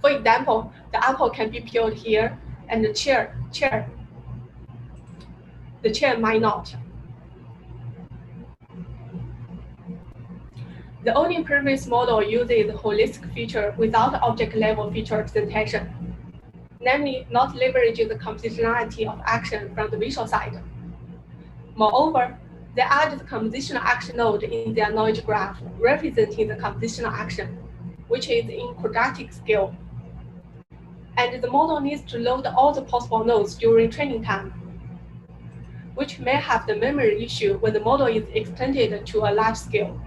For example, the apple can be peeled here, and the chair might not. The only previous model uses holistic feature without object-level feature representation, namely not leveraging the compositionality of action from the visual side. Moreover, they added the compositional action node in their knowledge graph, representing the compositional action, which is in quadratic scale. And the model needs to load all the possible nodes during training time, which may have the memory issue when the model is extended to a large scale.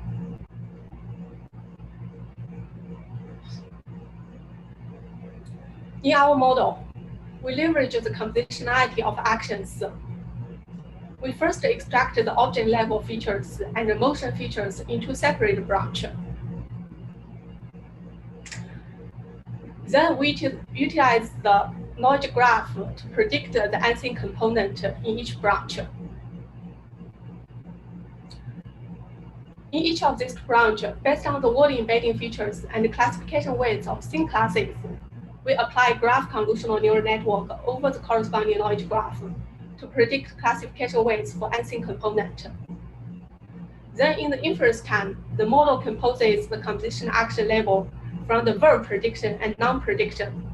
In our model, we leverage the compositionality of actions. We first extract the object-level features and the motion features into separate branches. Then we utilize the knowledge graph to predict the unseen component in each branch. In each of these branches, based on the word embedding features and the classification weights of seen classes, we apply graph convolutional neural network over the corresponding knowledge graph to predict classification weights for unseen component. Then in the inference time, the model composes the composition action level from the verb prediction and noun prediction,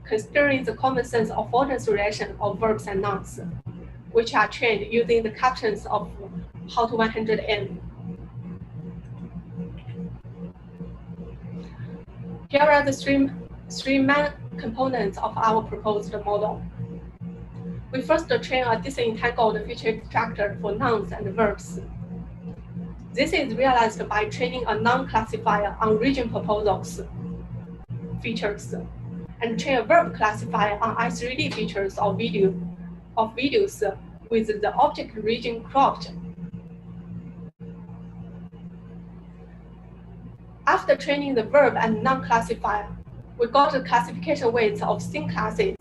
considering the common sense affordance relation of verbs and nouns, which are trained using the captions of how to 100N. Here are the three main components of our proposed model. We first train a disentangled feature extractor for nouns and verbs. This is realized by training a noun classifier on region proposals features, and train a verb classifier on I3D features of videos with the object region cropped. After training the verb and noun classifier, we got the classification weights of seen classes.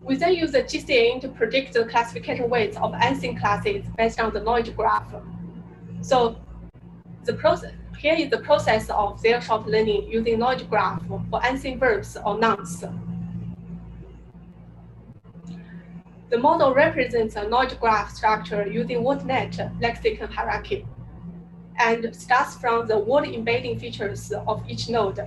We then use the GCN to predict the classification weights of unseen classes based on the knowledge graph. So here is the process of zero-shot learning using knowledge graph for unseen verbs or nouns. The model represents a knowledge graph structure using WordNet lexicon hierarchy and starts from the word embedding features of each node.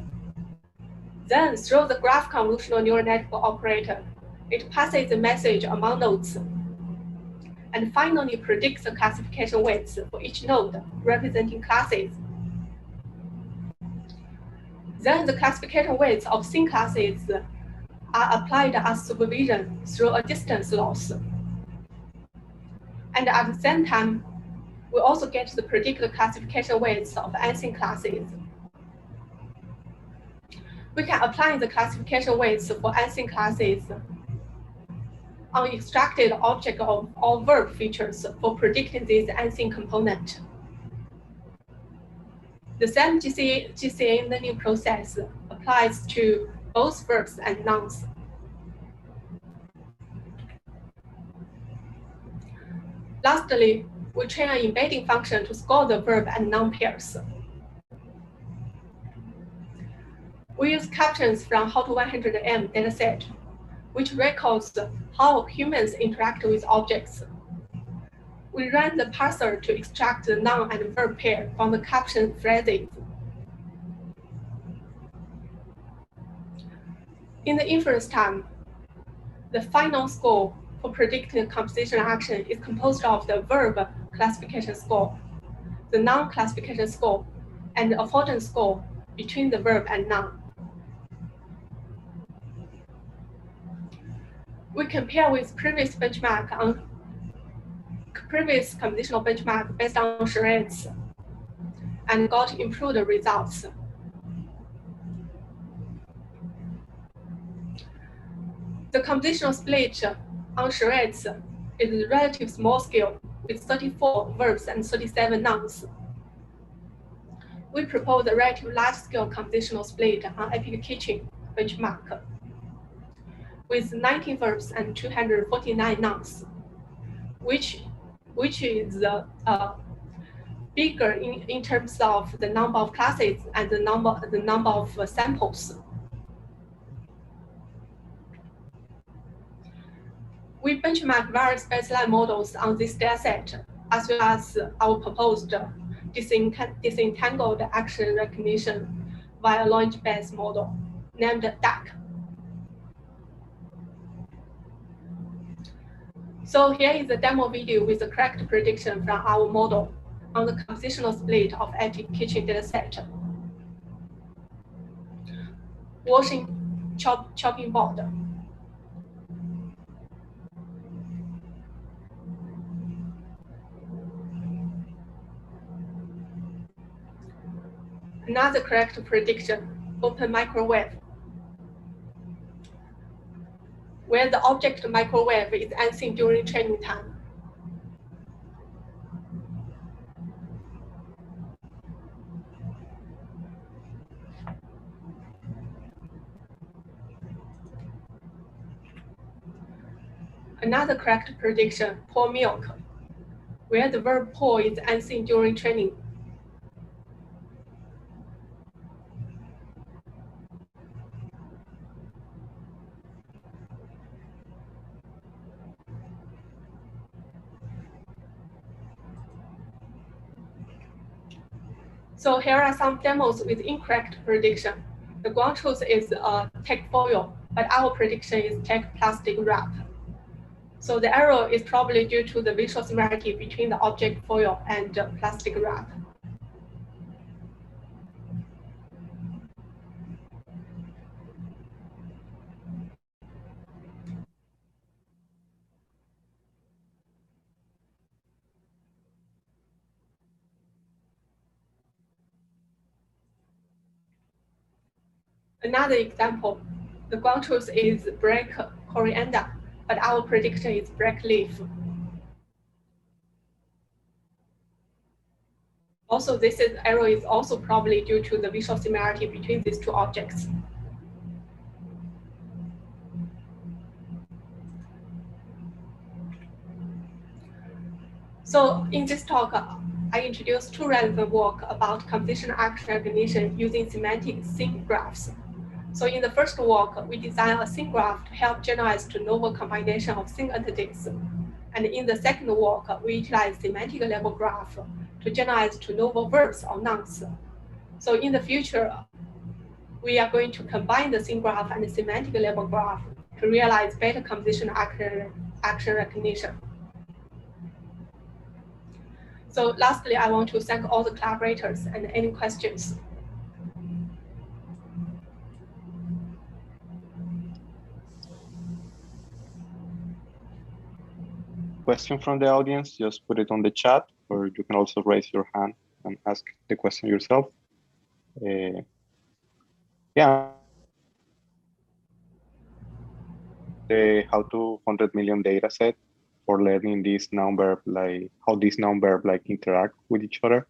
Then, through the graph convolutional neural network operator, it passes the message among nodes and finally predicts the classification weights for each node representing classes. Then the classification weights of seen classes are applied as supervision through a distance loss. And at the same time, we also get the predicted classification weights of unseen classes. We can apply the classification weights for unseen classes on extracted object or verb features for predicting this unseen component. The same GCN learning process applies to both verbs and nouns. Lastly, we train an embedding function to score the verb and noun pairs. We use captions from How-to-100M dataset, which records how humans interact with objects. We run the parser to extract the noun and verb pair from the caption phrases. In the inference time, the final score for predicting compositional action is composed of the verb classification score, the noun classification score, and the affordance score between the verb and noun. We compare with previous compositional benchmark based on charades and got improved results. The compositional split on charades is relative small scale with 34 verbs and 37 nouns. We propose a relative large scale compositional split on Epic Kitchen benchmark with 19 verbs and 249 nouns, which is bigger in terms of the number of classes and the number of samples. We benchmark various baseline models on this dataset, as well as our proposed disentangled action recognition via launch-based model named DAC. So here is a demo video with the correct prediction from our model on the compositional split of Epic Kitchen dataset. Washing chopping board. Another correct prediction, open microwave, where the object microwave is unseen during training time. Another correct prediction, pour milk, where the verb pour is unseen during training. So here are some demos with incorrect prediction. The ground truth is tech foil, but our prediction is tech plastic wrap. So the error is probably due to the visual similarity between the object foil and plastic wrap. Another example, the ground truth is black coriander, but our prediction is black leaf. Also, this error is also probably due to the visual similarity between these two objects. So in this talk, I introduced two relevant work about compositional action recognition using semantic scene graphs. So in the first work, we designed a scene graph to help generalize to novel combination of scene entities. And in the second work, we utilize semantic level graph to generalize to novel verbs or nouns. So in the future, we are going to combine the scene graph and the semantic level graph to realize better compositional action recognition. So lastly, I want to thank all the collaborators and any questions. Question from the audience, just put it on the chat, or you can also raise your hand and ask the question yourself. Yeah. The How-to-100 million data set for learning this noun verb, like how this noun verb like interact with each other.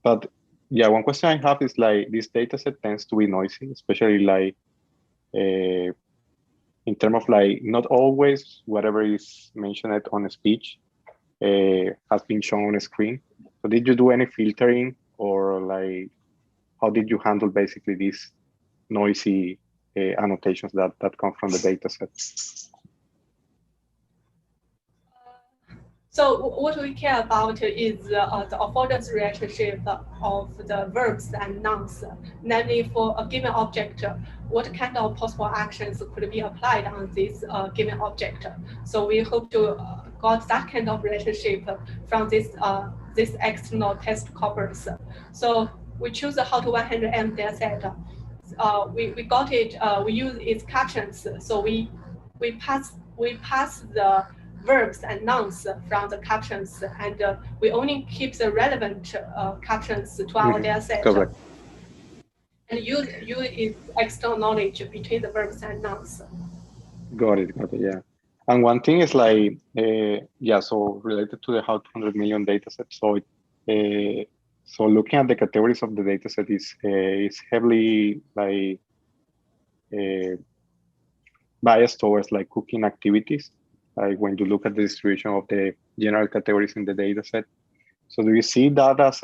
But yeah, one question I have is like this data set tends to be noisy, especially like in terms of like not always whatever is mentioned on a speech has been shown on a screen. So did you do any filtering, or like how did you handle basically this noisy annotations that come from the data set. So what we care about is the affordance relationship of the verbs and nouns, namely for a given object, what kind of possible actions could be applied on this given object. So we hope to got that kind of relationship from this external test corpus. So we choose the How-to-100M dataset. We got it. We use its captions. So we pass the verbs and nouns from the captions, and we only keep the relevant captions to our data set. Correct. And use its external knowledge between the verbs and nouns. Got it, yeah. And one thing is like, so related to the how to 100 million dataset. So looking at the categories of the dataset is heavily like biased towards like cooking activities. Like when you look at the distribution of the general categories in the dataset. So do you see that as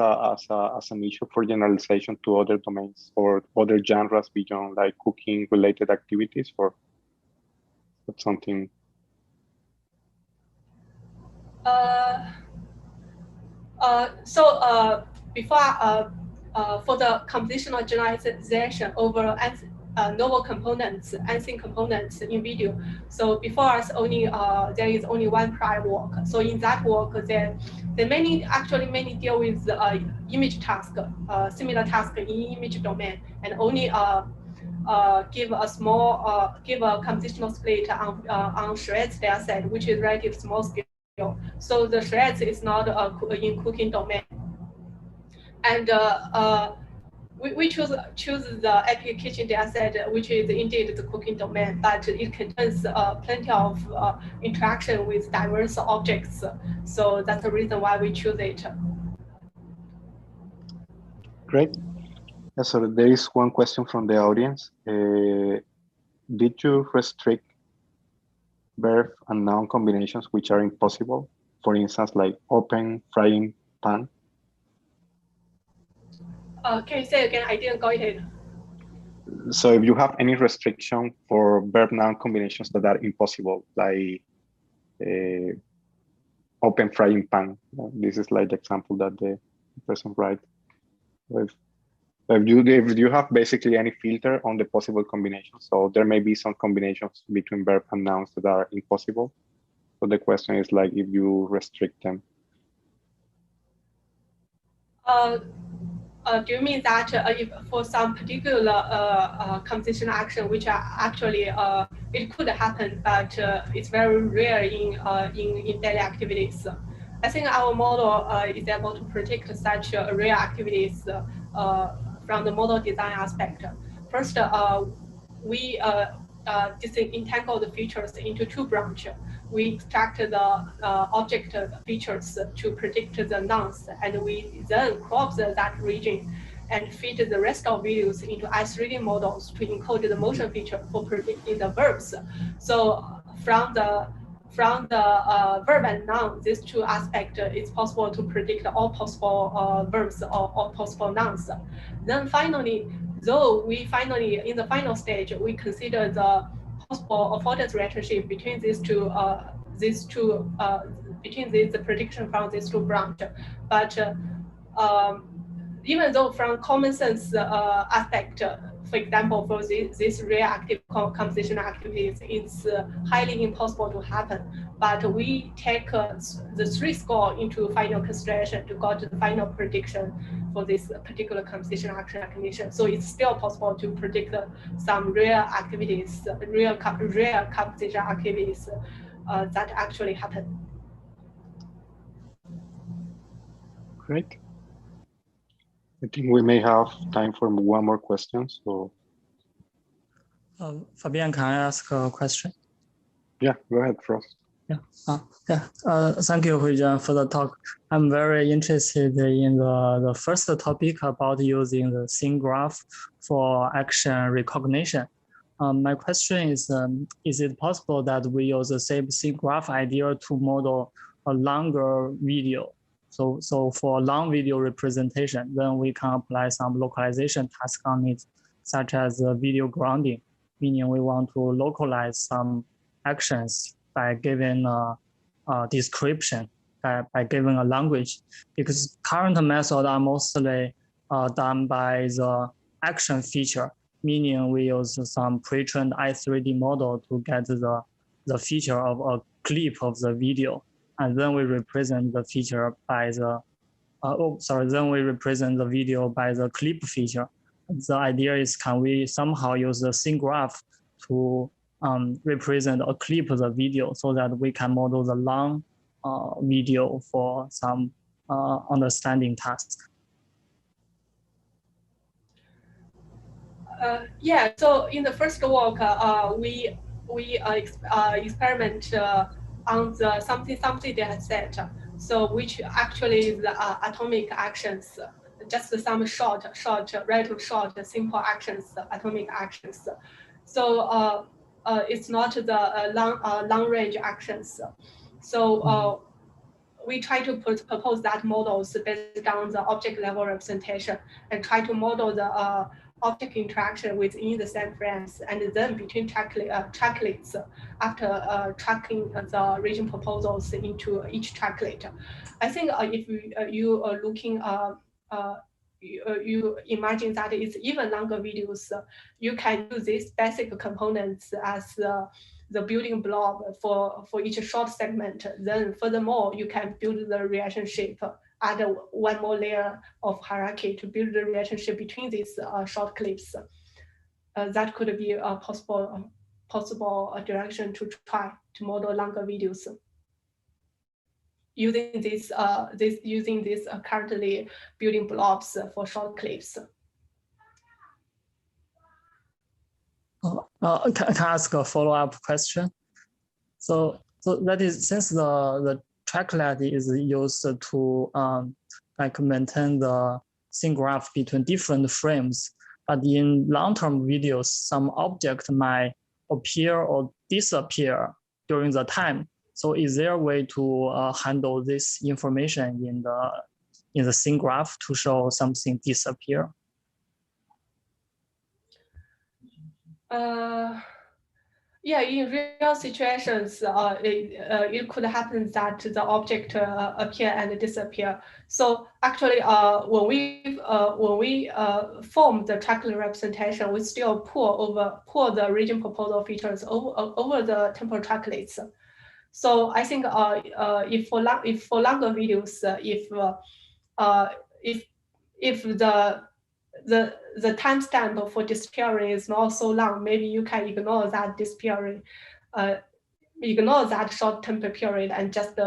an issue for generalization to other domains or other genres beyond like cooking related activities, or that's something? Before for the compositional generalization over novel components, unseen components in video. So before us, there is only one prior work. So in that work, there many deal with image task, similar task in image domain, and only give a compositional split on shreds dataset, which is relatively small scale. So the shreds is not in cooking domain. And we choose the Epic Kitchen dataset, which is indeed the cooking domain, but it contains plenty of interaction with diverse objects. So that's the reason why we choose it. Great. Yeah, so there is one question from the audience. Did you restrict verb and noun combinations which are impossible? For instance, like open, frying pan? Can you say again? I didn't got it. So if you have any restriction for verb-noun combinations that are impossible, like open frying pan, this is like the example that the person writes. If you have basically any filter on the possible combinations, so there may be some combinations between verb and nouns that are impossible. So the question is like if you restrict them. Do you mean that if for some particular compositional action, which are actually it could happen, but it's very rare in daily activities? I think our model is able to predict such rare activities from the model design aspect. First, we disentangle the features into two branches. We extract the object features to predict the nouns, and we then crop that region and feed the rest of videos into ice-reading models to encode the motion feature for predicting the verbs. So from the verb and noun, these two aspects, it's possible to predict all possible verbs or all possible nouns. Then finally, in the final stage, we consider the possible affordance relationship between the prediction from these two branches. But even though from common sense aspect, for example, for this reactive compositional activities, it's highly impossible to happen. But we take the 3 score into final consideration to go to the final prediction for this particular compositional action recognition. So it's still possible to predict some rare activities, rare compositional activities that actually happen. Great. I think we may have time for one more question. So, Fabian, can I ask a question? Yeah, go ahead, Frost. Thank you, Huijuan, for the talk. I'm very interested in the first topic about using the scene graph for action recognition. My question is it possible that we use the same scene graph idea to model a longer video? So for long video representation, then we can apply some localization task on it. such as video grounding, meaning we want to localize some actions by giving a description, by giving a language, because current methods are mostly done by the action feature, meaning we use some pre-trained i3D model to get the feature of a clip of the video, and then we represent the feature by the then we represent the video by the clip feature. The idea is, can we somehow use the scene graph to represent a clip of the video so that we can model the long video for some understanding task? Yeah, so in the first work, we experiment on the something data set, so which actually is atomic actions, just some short, relatively short, simple actions, atomic actions. So it's not the long range actions. So we try to propose that models based on the object level representation and try to model the object interaction within the same frames, and then between tracklets after tracking the region proposals into each tracklet. I think if you are looking, you imagine that it's even longer videos, you can use these basic components as the building block for each short segment. Then furthermore, you can build the relationship, add one more layer of hierarchy to build the relationship between these short clips. That could be a possible direction to try to model longer videos using these currently building blocks for short clips. Can I ask a follow-up question? So that is, since the tracklet is used to like maintain the scene graph between different frames, but in long-term videos, some object might appear or disappear during the time. So is there a way to handle this information in the scene graph to show something disappear? Yeah, in real situations, it could happen that the object appear and disappear. So actually, when we form the tracklet representation, we still pull the region proposal features over the temporal tracklets. So I think if for longer videos, if the timestamp for disappearing is not so long, maybe you can ignore that disappearing, ignore that short temporal period and just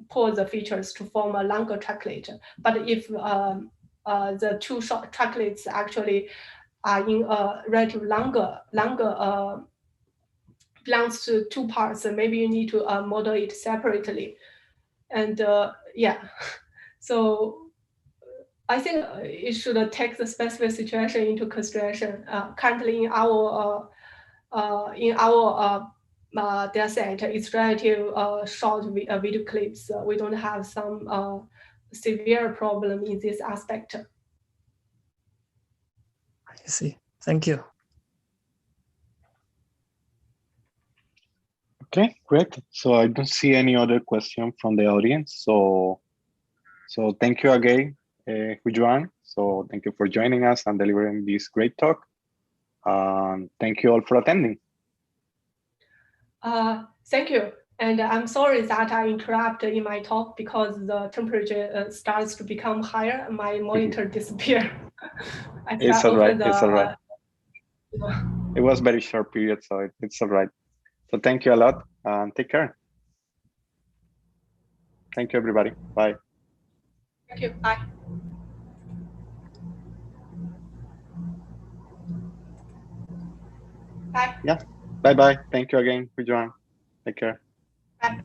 pull the features to form a longer tracklet. But if the two short tracklets actually are in a relatively longer belongs to two parts, and maybe you need to model it separately. And yeah, so I think it should take the specific situation into consideration. Currently, in our data set, it's relative short video clips. We don't have some severe problem in this aspect. I see. Thank you. Okay, great. So I don't see any other question from the audience. So thank you again, Huijuan. So thank you for joining us and delivering this great talk. Thank you all for attending. Thank you. And I'm sorry that I interrupted in my talk because the temperature starts to become higher and my monitor disappeared. It's all right. It's all right. It was very short period, so it's all right. So thank you a lot and take care. Thank you, everybody. Bye. Thank you. Bye. Bye. Yeah. Bye-bye. Thank you again, Huijuan. Take care. Bye.